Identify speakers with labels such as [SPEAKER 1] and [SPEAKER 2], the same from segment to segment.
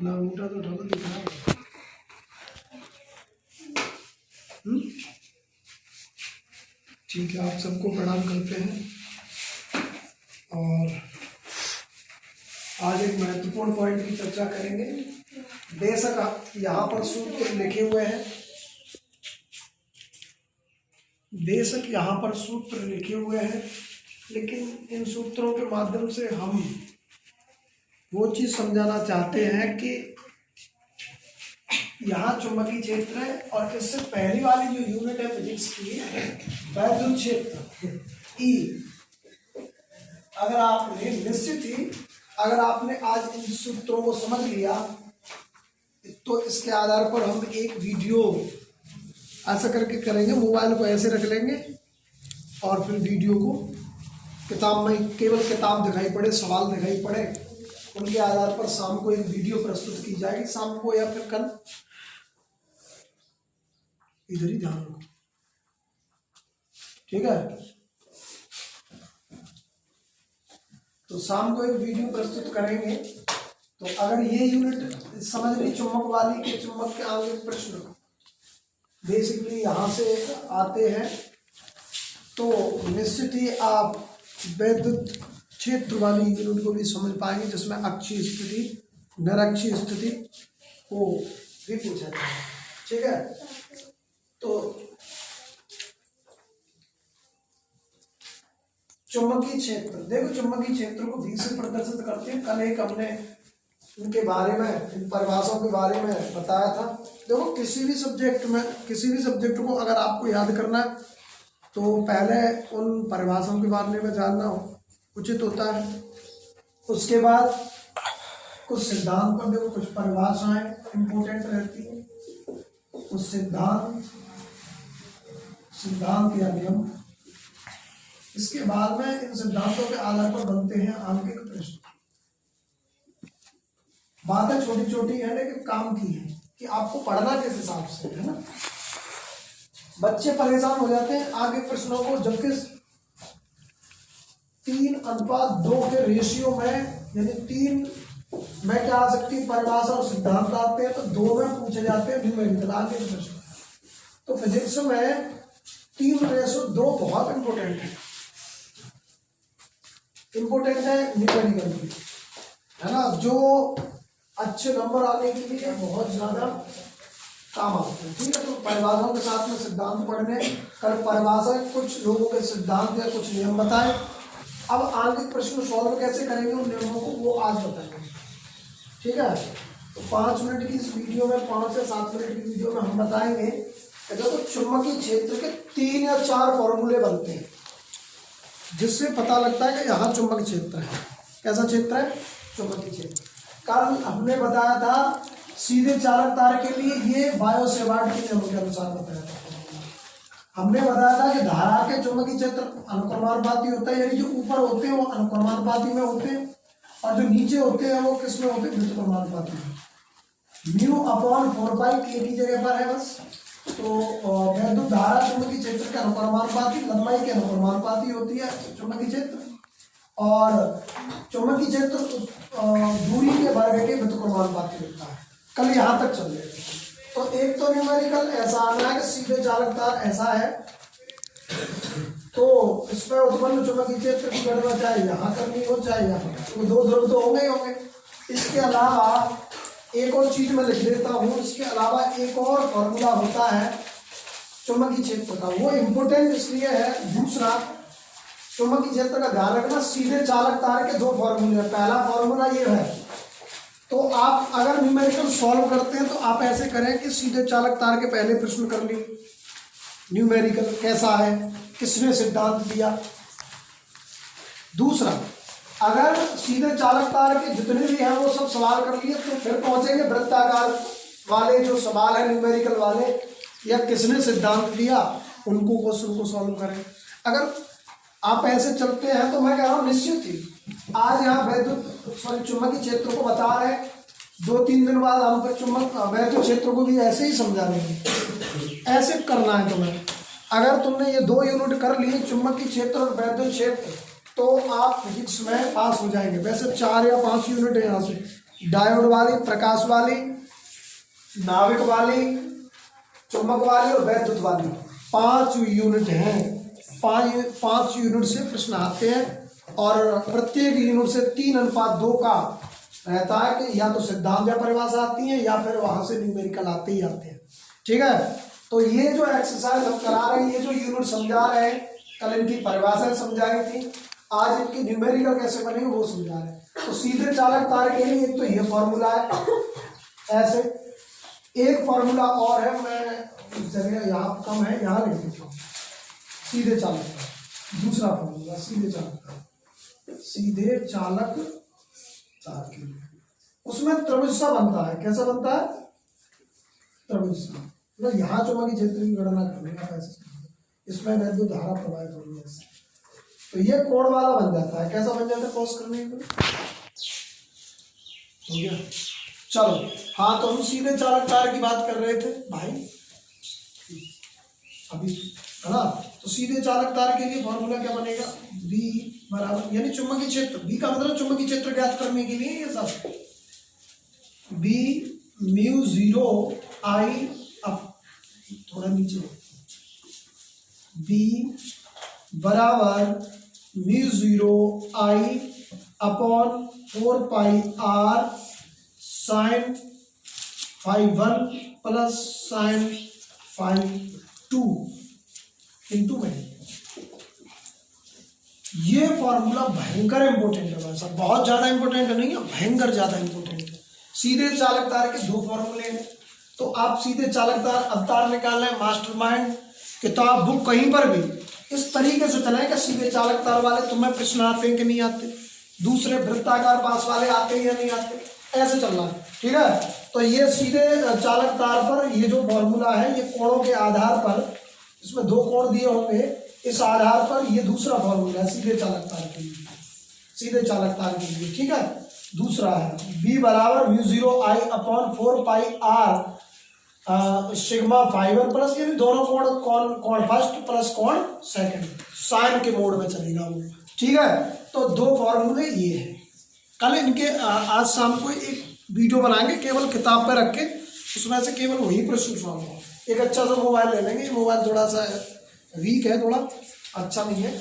[SPEAKER 1] अपना अंगूठा तो ढलो दिख रहा है। ठीक है, आप सबको प्रणाम करते हैं और आज एक महत्वपूर्ण पॉइंट की चर्चा करेंगे। बेशक यहाँ पर सूत्र लिखे हुए हैं, बेशक यहाँ पर सूत्र लिखे हुए हैं, लेकिन इन सूत्रों के माध्यम से हम वो चीज़ समझाना चाहते हैं कि यहाँ चुंबकीय क्षेत्र है और इससे पहली वाली जो यूनिट है फिजिक्स की वैद्युत क्षेत्र ई, अगर आपने निश्चित ही अगर आपने आज इन सूत्रों को समझ लिया तो इसके आधार पर हम एक वीडियो ऐसा करके करेंगे। मोबाइल को ऐसे रख लेंगे और फिर वीडियो को किताब में केवल किताब दिखाई पड़े, सवाल दिखाई पड़े, उनके आधार पर शाम को एक वीडियो प्रस्तुत की जाएगी। शाम को या फिर कल, इधर ही ध्यान रखो, ठीक है। तो शाम को एक वीडियो प्रस्तुत करेंगे। तो अगर ये यूनिट समझ ली चुंबक वाली के चुंबक के आणविक प्रश्न बेसिकली यहाँ से आते हैं, तो निश्चित ही आप वैद्युत क्षेत्र वाली यूनिट को भी समझ पाएंगे, जिसमें अक्षीय स्थिति, निरक्षीय स्थिति को भी पूछा जाता है, ठीक है। तो चुंबकीय क्षेत्र, देखो चुंबकीय क्षेत्र को भी से प्रदर्शित करते हैं। कल एक हमने उनके बारे में, इन परिभाषाओं के बारे में बताया था। देखो किसी भी सब्जेक्ट को अगर आपको याद करना है तो पहले उन परिभाषाओं के बारे में जानना उचित होता है। उसके बाद कुछ सिद्धांत पर देखो, कुछ परिभाषाएं इंपॉर्टेंट रहती हैं, कुछ सिद्धांत या नियम। इसके बाद में इन सिद्धांतों के आधार पर बनते हैं आणविक प्रश्न। बातें छोटी छोटी है लेकिन काम की है कि आपको पढ़ना किस हिसाब से है ना। बच्चे परेशान हो जाते हैं आगे प्रश्नों को, जबकि 3:2 के रेशियो में, यानी 3 में क्या आ सकती है परिभाषा और सिद्धांत आते हैं, तो 2 में पूछे जाते हैं न्यूमेरिकल आगे के प्रश्न। तो फिजिक्स में 3:2 बहुत इंपॉर्टेंट है, न्यूमेरिकल भी है ना, जो अच्छे नंबर आने के लिए बहुत ज्यादा काम आते हैं, ठीक है। तो परिभाषाओं के साथ में सिद्धांत पढ़ने, कल परिभाषा कुछ लोगों के सिद्धांत या कुछ नियम बताए। अब आणविक प्रश्न सॉल्व कैसे करेंगे उन नियमों को वो आज बताएंगे, ठीक है। तो 5 मिनट की इस वीडियो में, 5 से 7 मिनट की वीडियो में हम बताएंगे कि देखो चुंबकीय क्षेत्र के 3 या 4 फॉर्मूले बनते हैं, जिससे पता लगता है कि यहाँ चुंबक क्षेत्र है। कैसा क्षेत्र है? चुंबकीय क्षेत्र। कल हमने बताया था सीधे चालक तार के लिए ये बायो सेवार्ट के नियम के अनुसार बताया था। हमने बताया था कि धारा के चुंबकीय क्षेत्र अनुक्रमानुपाती होता है, यानी जो ऊपर होते हैं वो अनुक्रमानुपाती में होते हैं और जो नीचे होते हैं वो किस में होते हैं? व्युत्क्रमानुपाती में। μ/4π k की जगह पर है बस। तो वैद्युत धारा चुंबकीय क्षेत्र के अनुक्रमानुपाती, लंबाई के अनुक्रमानुपाती होती है चुंबकीय क्षेत्र, और चुंबकीय क्षेत्र दूरी के वर्ग के व्युत्क्रमानुपाती होता है। कल यहाँ तक चल रहे। तो एक तो न्यूमेरिकल ऐसा आना है कि सीधे चालक तार ऐसा है, तो इसमें उत्पन्न चुंबकीय क्षेत्र की गणना चाहे यहाँ करनी हो चाहे यहाँ, तो 2 ध्रुव तो होंगे ही होंगे। इसके अलावा एक और चीज मैं लिख देता हूँ, इसके अलावा एक और फॉर्मूला होता है चुंबकीय क्षेत्र का, वो इम्पोर्टेंट इसलिए है। दूसरा, चुंबकीय क्षेत्र का ध्यान रखना, सीधे चालक तार के 2 फॉर्मूले हैं। पहला फॉर्मूला ये है, तो आप अगर न्यूमेरिकल सॉल्व करते हैं तो आप ऐसे करें कि सीधे चालक तार के पहले प्रश्न कर ली, न्यूमेरिकल कैसा है, किसने सिद्धांत दिया। दूसरा, अगर सीधे चालक तार के जितने भी हैं वो सब सवाल कर लिए, तो फिर पहुंचेंगे वृत्ताकार वाले जो सवाल है न्यूमेरिकल वाले, या किसने सिद्धांत दिया, उनको क्वेश्चन को सॉल्व करें। अगर आप ऐसे चलते हैं तो मैं कह रहा हूँ निश्चित ही आज यहाँ चुंबकीय क्षेत्र को बता रहे हैं, 2-3 दिन बाद हम फिर वैद्युत क्षेत्र को भी ऐसे ही समझा देंगे। ऐसे करना है तुम्हें। अगर तुमने ये 2 यूनिट कर लिए, चुंबकीय क्षेत्र और वैद्युत क्षेत्र, तो आप फिजिक्स में पास हो जाएंगे। वैसे 4 या 5 यूनिट है यहाँ से, डायोड वाली, प्रकाश वाली, नाविक वाली, चुंबक वाली और वैद्युत वाली, 5 यूनिट हैं। 5 यूनिट से प्रश्न आते हैं और प्रत्येक यूनिट से 3:2 का रहता है कि या तो सिद्धांत या परिभाषा आती है या फिर वहां से न्यूमेरिकल आते ही आते हैं। ठीक है, तो ये जो एक्सरसाइज हम करा रहे हैं, ये जो यूनिट समझा रहे हैं, कल इनकी परिभाषा समझाई थी, आज इनकी न्यूमेरिकल कैसे बनेंगे वो समझा रहे हैं। तो सीधे चालक तार के लिए एक तो ये फॉर्मूला है, ऐसे एक फॉर्मूला और है, मैं जगह यहाँ कम है यहाँ लिख देता हूँ। सीधे चालक तार दूसरा फॉर्मूला, सीधे चालक तार, सीधे चालक तार के लिए उसमें त्रिभुजा बनता है। कैसा बनता है? त्रिभुजा, मतलब यहाँ चुंबकीय क्षेत्र की गणना करने का कैसे, इसमें वैद्युत धारा प्रवाहित होगी ऐसे, तो ये कोण वाला बन जाता है। कैसा बन जाता है? क्रॉस करने के हो गया। चलो हाँ, तो हम सीधे चालक तार की बात कर रहे थे भाई अभी, है ना। तो सीधे चालक तार के लिए फॉर्मूला क्या बनेगा? B बराबर, यानी चुंबकीय क्षेत्र, B का मतलब चुंबकीय क्षेत्र ज्ञात करने के लिए ये सब, B μ0 I अप, थोड़ा नीचे, B बराबर μ0 I upon 4 pi r sine φ1 plus sine φ2 into में। ये फॉर्मूला भयंकर इंपोर्टेंट है भाई साहब, बहुत ज्यादा इंपोर्टेंट नहीं है, भयंकर ज्यादा इंपोर्टेंट है। सीधे चालक तार के 2 फॉर्मूले हैं, तो आप सीधे चालक तार अवतार निकालना है, मास्टरमाइंड किताब बुक कहीं पर भी इस तरीके से चलाएं कि सीधे चालक तार वाले तुम्हें प्रश्न आते हैं कि नहीं आते, दूसरे वृत्ताकार पास वाले आते हैं या नहीं आते, ऐसे चलना है। ठीक है, तो ये सीधे चालक तार पर ये जो फॉर्मूला है, ये कोणों के आधार पर, इसमें 2 कोण दिए होंगे, इस आधार पर ये दूसरा फॉर्मूला है सीधे चालक तार के लिए, सीधे चालक तार के लिए। ठीक है, दूसरा है B बराबर μ0 I upon 4 pi r sigma φ1 plus, यानी दोनों कोण फर्स्ट प्लस कोण सेकंड, साइन के मोड में चलेगा वो। ठीक है, तो 2 फॉर्मूले ये है। कल इनके आज शाम को एक वीडियो बनाएंगे केवल किताब पे रख के, उसमें से केवल वही प्रश्न सॉल्व होगा। एक अच्छा सा मोबाइल ले लेंगे, मोबाइल थोड़ा सा वीक है, थोड़ा अच्छा नहीं है।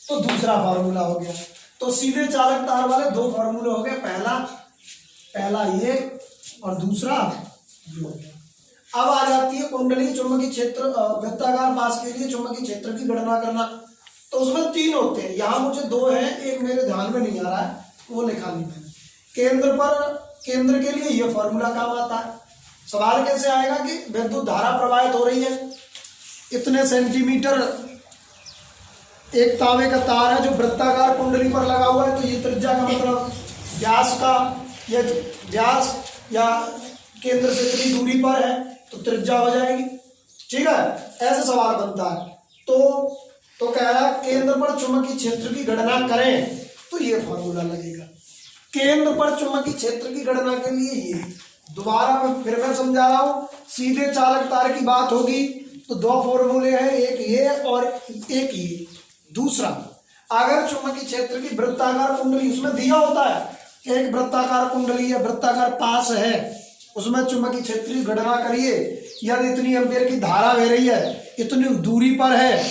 [SPEAKER 1] तो दूसरा फार्मूला हो गया। तो सीधे चालक तार वाले 2 फार्मूले हो गए, पहला ये और दूसरा ये हो गया। अब आ जाती है कुंडली चुंबकीय क्षेत्र, वृत्ताकार पास के लिए चुंबकीय क्षेत्र की गणना करना। तो उसमें 3 होते हैं, यहाँ मुझे 2 हैं, एक मेरे ध्यान में नहीं आ रहा है, वो लिखा नहीं मैंने। केंद्र के लिए ये फॉर्मूला काम आता है। सवाल कैसे आएगा कि विद्युत धारा प्रवाहित हो रही है, इतने सेंटीमीटर एक तांबे का तार है जो वृत्ताकार कुंडली पर लगा हुआ है, तो ये त्रिज्या का मतलब व्यास का, ये व्यास या केंद्र से इतनी दूरी पर है तो त्रिज्या हो जाएगी। ठीक है, ऐसे सवाल बनता है। तो कह रहा है केंद्र पर चुंबकीय क्षेत्र की गणना करें, तो ये फॉर्मूला लगेगा। केंद्र पर चुंबकीय क्षेत्र की गणना के लिए ये, दोबारा मैं समझा रहा हूं, सीधे चालक तार की बात होगी तो 2 फॉर्मूले हैं, एक ये और एक ये। दूसरा, अगर चुंबकीय क्षेत्र की वृत्ताकार कुंडली, उसमें दिया होता है एक वृत्ताकार कुंडली है, वृत्ताकार पास है, उसमें चुंबकीय क्षेत्र की गणना करिए, यदि इतनी एम्पीयर की धारा बह रही है, इतनी दूरी पर है।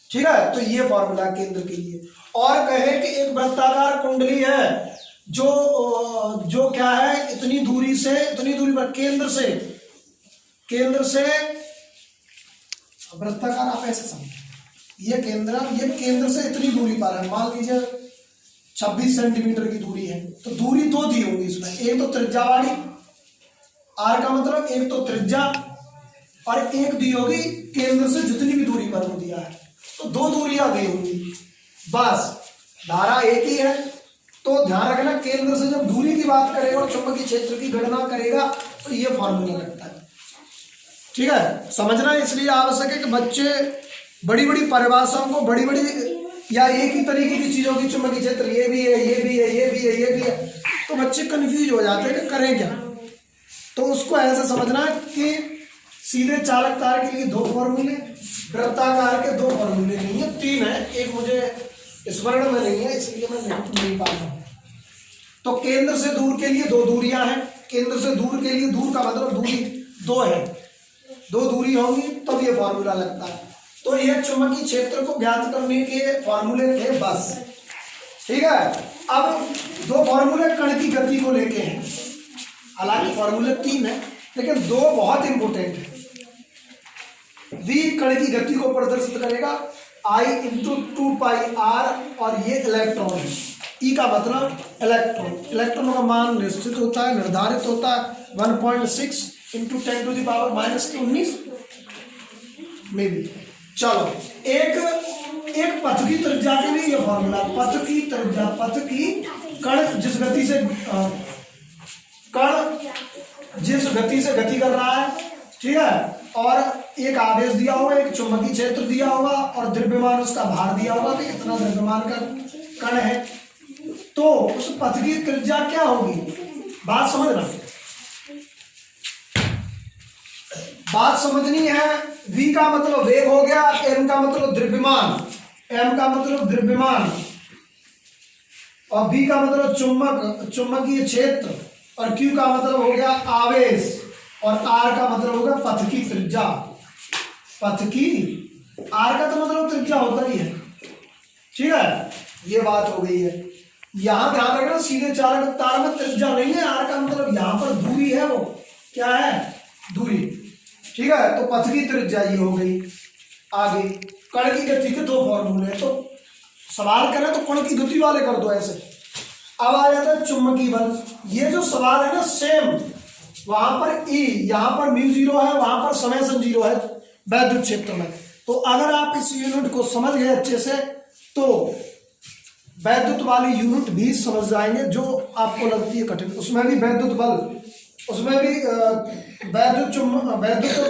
[SPEAKER 1] ठीक है, तो ये फॉर्मूला केंद्र के लिए। और कहे कि एक वृत्ताकार कुंडली है जो क्या है, इतनी दूरी पर केंद्र से वृत्ताकार, आप ऐसे समझें, ये केंद्र से इतनी दूरी पर है, मान लीजिए 26 सेंटीमीटर की दूरी है, तो दूरी 2 दी होगी इसमें, एक तो त्रिज्या वाली, आर का मतलब एक तो त्रिज्या, और एक दी होगी केंद्र से जितनी भी दूरी पर वो दिया है, तो 2 दूरियां दी होंगी, बस धारा एक ही है। तो ध्यान रखना, केंद्र से जब दूरी की बात करेगा और चुंबकीय क्षेत्र की गणना करेगा तो ये फॉर्मूला लगता है। ठीक है, समझना इसलिए आवश्यक है कि बच्चे बड़ी बड़ी परिभाषाओं को, बड़ी या एक ही तरीके की चीजों की, चुंबकीय क्षेत्र ये भी है, ये भी है, ये भी है, ये भी है, तो बच्चे कंफ्यूज हो जाते हैं कि करें क्या। तो उसको ऐसे समझना कि सीधे चालक तार के लिए 2 फॉर्मूले, वृत्ताकार के 2 फॉर्मूले नहीं है, 3 है, एक मुझे स्मरण में नहीं है इसलिए मैं नहीं पा रहा हूँ। तो केंद्र से दूर के लिए दो दूरियां हैं, केंद्र से दूर के लिए, दूर का मतलब दूरी दो है, दो दूरी होंगी तब ये फॉर्मूला लगता है। तो यह चुंबकीय क्षेत्र को ज्ञात करने के फॉर्मूले थे बस, ठीक है। अब दो फॉर्मूले कण की गति को लेके हैं, हालांकि फॉर्मूले 3 है लेकिन दो बहुत इंपोर्टेंट है। v कण की गति को प्रदर्शित करेगा I इंटू 2πr और ये इलेक्ट्रॉन है, E का मतलब इलेक्ट्रॉन, इलेक्ट्रॉन का मान निश्चित होता है, निर्धारित होता है 1.6 इंटू 10⁻⁻19 में भी। चलो एक पथ की त्रिज्या के लिए ये फॉर्मूला, पथ की त्रिज्या, पथ की कण जिस गति से गति कर रहा है, ठीक है, और एक आवेश दिया होगा, एक चुंबकीय क्षेत्र दिया होगा और द्रव्यमान उसका भार दिया होगा कि इतना द्रव्यमान का कण है, तो उस पथ की त्रिज्या क्या होगी, बात समझना, बात समझनी है। v का मतलब वेग हो गया, m का मतलब द्रव्यमान, m का मतलब द्रव्यमान और b का मतलब चुंबकीय क्षेत्र और q का मतलब हो गया आवेश और r का मतलब होगा पथ की त्रिज्या। पथ की r का तो मतलब त्रिज्या होता ही है, ठीक है, ये बात हो गई है। यहां ध्यान रखना, सीधे चालक तार में त्रिज्या नहीं है, r का मतलब यहां पर दूरी है, वो क्या है, दूरी, ठीक है। तो पथ की त्रिज्या ये हो गई। आगे कण की गति के दो फॉर्मूले, तो सवाल करें तो कण की गति वाले कर दो ऐसे। अब आ जाता है चुंबकीय बल। ये जो सवाल है ना सेम, वहां पर E, यहां पर μ0 है, वहां पर समेशन 0 है वैद्युत क्षेत्र में। तो अगर आप इस यूनिट को समझ गए अच्छे से तो वैद्युत वाली यूनिट भी समझ जाएंगे जो आपको लगती है कठिन। उसमें भी वैद्युत बल, उसमें भी वैद्युत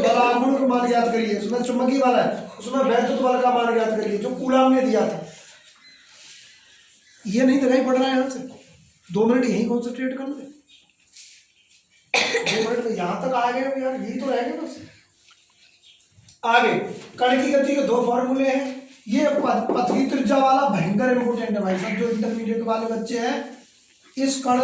[SPEAKER 1] बलागुण का मान ज्ञात करिए, उसमें चुंबकीय बल है, उसमें वैद्युत बल का मान ज्ञात करिए जो कूलाम ने दिया था। ये नहीं दिखाई पड़ रहा है, यहां से 2 मिनट यही कॉन्सेंट्रेट कर ले, 2 मिनट में यहां तक आ गए यार, यही तो रह गए बस। आगे कण की गति के दो फॉर्मूले हैं। ये पथ की त्रिज्या वाला भयंकर इंपोर्टेंट है भाई साहब, जो इंटरमीडिएट वाले बच्चे हैं इस कण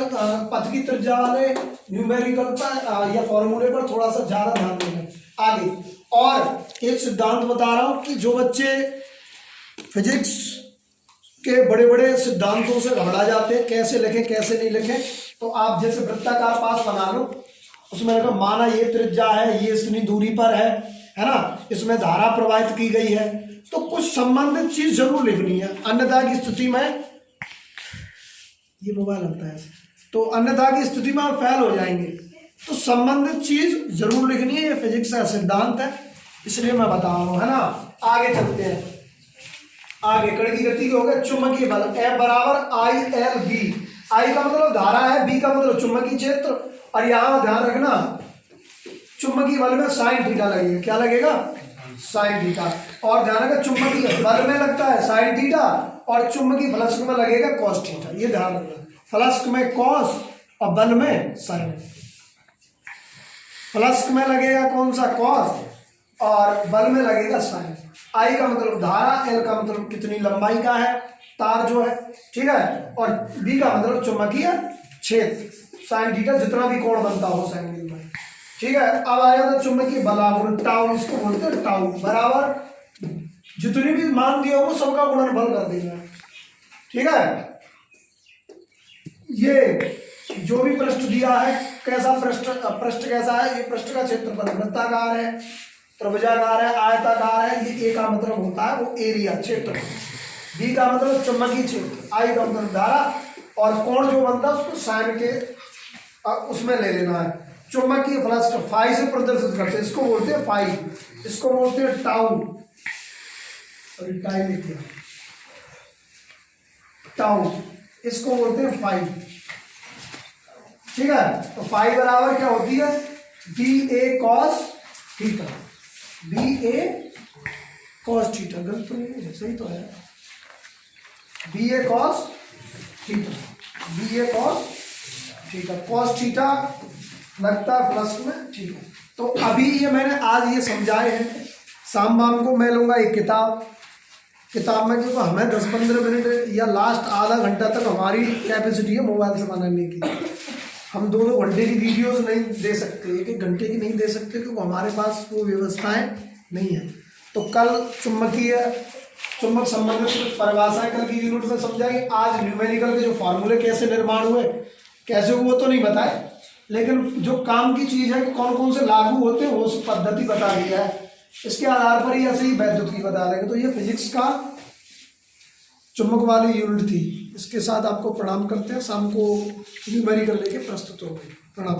[SPEAKER 1] पथ की त्रिज्या वाले न्यूमेरिकल पर या फॉर्मूले पर थोड़ा सा ज्यादा ध्यान देंगे। आगे और एक सिद्धांत बता रहा हूं कि जो बच्चे फिजिक्स के बड़े बड़े सिद्धांतों से घबरा जाते हैं, कैसे लिखें कैसे नहीं लिखें, तो आप जैसे वृत्ताकार पास बना लो, उसमें देखो माना ये त्रिज्या है, ये इतनी दूरी पर है ना, इसमें धारा प्रवाहित की गई है, तो कुछ संबंधित चीज जरूर लिखनी है, अन्यथा की स्थिति में ये मोबाइल लगता है तो अन्यथा की स्थिति में आप फेल हो जाएंगे। तो संबंधित चीज जरूर लिखनी है, ये फिजिक्स का सिद्धांत है इसलिए मैं बता रहा हूं, है ना। आगे चलते हैं। आगे कण की गति हो गया चुंबकीय बल, F बराबर ILB, I का मतलब धारा है, B का मतलब चुंबकीय क्षेत्र, और यहां ध्यान रखना चुंबकीय बल में साइन थीटा लगेगा, क्या लगेगा, साइन थीटा, और ध्यान रखना चुंबकीय बल में लगता है साइन थीटा और चुंबकीय फ्लक्स में लगेगा कॉस थीटा, ये ध्यान रखना, फ्लक्स में कॉस और बल में साइन। फ्लक्स में लगेगा कौन सा, कॉस, और बल में लगेगा साइन। आई का मतलब धारा, एल का मतलब कितनी लंबाई का है तार जो है, ठीक है, और बी का मतलब चुंबकीय क्षेत्र, साइन थीटा जितना भी कोण बनता हो साइन में, ठीक है। अब आया था चुंबकीय बलागुण टाउ, इसको बोलते हैं टाउ बराबर जितनी भी मान दिया हो सबका गुणनफल कर देना, ठीक है। ये जो भी पृष्ठ दिया है, कैसा पृष्ठ कैसा है, ये पृष्ठ का क्षेत्रफल वृत्ताकार है, त्रिभुजाकार है, आयताकार है, ये ए का मतलब होता है वो एरिया क्षेत्र, बी का मतलब चुंबकीय क्षेत्र, आई का मतलब धारा, और कोण जो बनता है उसको साइन के उसमें ले लेना है। चुंबकीय फ्लक्स फाई से प्रदर्शित करते हैं, इसको बोलते हैं फाई, इसको बोलते हैं टाउ, टाई लिख दिया, टाउ, इसको बोलते हैं फाई, ठीक है। तो फाई बराबर क्या होती है, बी ए कॉस थीटा, बी ए कॉस थीटा, गलत तो नहीं है, सही तो है, बी ए कॉस थीटा, बी ए कॉस थीटा, कॉस थीटा लगता है प्लस में, ठीक है। तो अभी ये मैंने आज ये समझाए हैं, शाम को मैं लूंगा एक किताब, किताब में देखो हमें 10-15 मिनट या लास्ट आधा घंटा तक हमारी कैपेसिटी है मोबाइल से बनाने की। हम 2-2 घंटे की वीडियोस नहीं दे सकते, 1-1 घंटे की नहीं दे सकते, क्योंकि हमारे पास वो व्यवस्थाएं नहीं है। तो कल चुंबक संबंधित परिभाषाएं कल की यूनिट में समझाएंगे। आज न्यूमेरिकल के जो फॉर्मूले कैसे निर्माण हुए, कैसे हुए वो तो नहीं बताए, लेकिन जो काम की चीज़ है कि कौन कौन से लागू होते हैं वो उस पद्धति बता दिया है। इसके आधार पर ही ऐसे ही वैद्युत की बता देंगे। तो ये फिजिक्स का चुंबक वाली यूनिट थी। इसके साथ आपको प्रणाम करते हैं। शाम को न्यूमेरिकल लेके प्रस्तुत हो गई। प्रणाम।